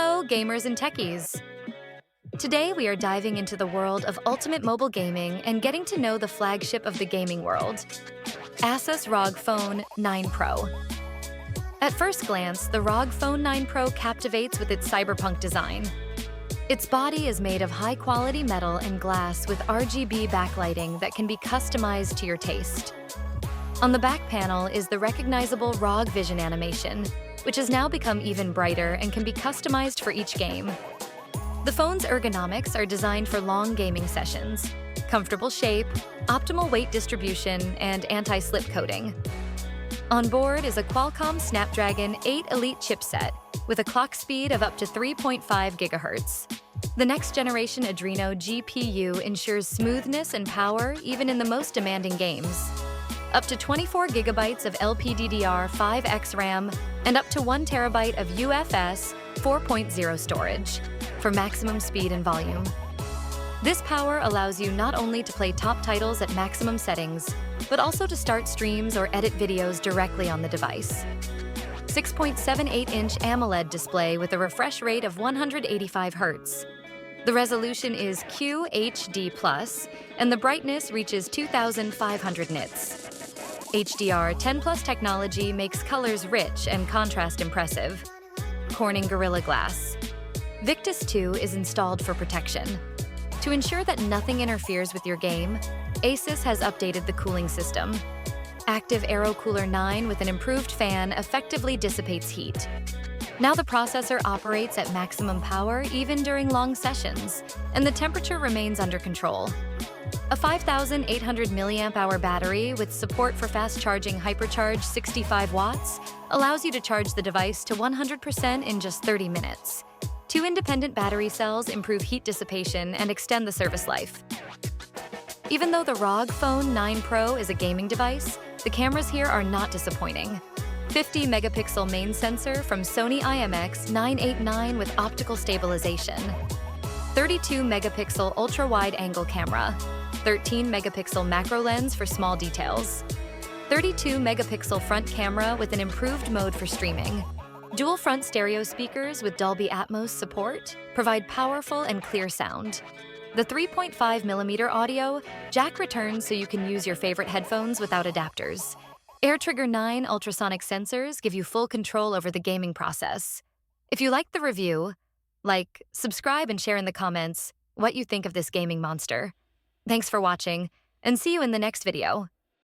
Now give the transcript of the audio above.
Hello, gamers and techies! Today we are diving into the world of ultimate mobile gaming and getting to know the flagship of the gaming world, ASUS ROG Phone 9 Pro. At first glance, the ROG Phone 9 Pro captivates with its cyberpunk design. Its body is made of high-quality metal and glass with RGB backlighting that can be customized to your taste. On the back panel is the recognizable ROG Vision animation, which has now become even brighter and can be customized for each game. The phone's ergonomics are designed for long gaming sessions, comfortable shape, optimal weight distribution, and anti-slip coating. On board is a Qualcomm Snapdragon 8 Elite chipset with a clock speed of up to 3.5 GHz. The next-generation Adreno GPU ensures smoothness and power even in the most demanding games. Up to 24 GB of LPDDR5X RAM and up to 1 TB of UFS 4.0 storage for maximum speed and volume. This power allows you not only to play top titles at maximum settings, but also to start streams or edit videos directly on the device. 6.78-inch AMOLED display with a refresh rate of 185 Hz. The resolution is QHD+, and the brightness reaches 2,500 nits. HDR10+ technology makes colors rich and contrast impressive. Corning Gorilla Glass. Victus 2 is installed for protection. To ensure that nothing interferes with your game, ASUS has updated the cooling system. Active Aero Cooler 9 with an improved fan effectively dissipates heat. Now the processor operates at maximum power even during long sessions, and the temperature remains under control. A 5,800 mAh battery with support for fast-charging hypercharge 65 watts allows you to charge the device to 100% in just 30 minutes. 2 independent battery cells improve heat dissipation and extend the service life. Even though the ROG Phone 9 Pro is a gaming device, the cameras here are not disappointing. 50-megapixel main sensor from Sony IMX989 with optical stabilization. 32-megapixel ultra-wide-angle camera. 13-megapixel macro lens for small details. 32-megapixel front camera with an improved mode for streaming. Dual front stereo speakers with Dolby Atmos support provide powerful and clear sound. The 3.5mm audio jack returns so you can use your favorite headphones without adapters. AirTrigger 9 ultrasonic sensors give you full control over the gaming process. If you liked the review, subscribe and share in the comments what you think of this gaming monster. Thanks for watching, and see you in the next video.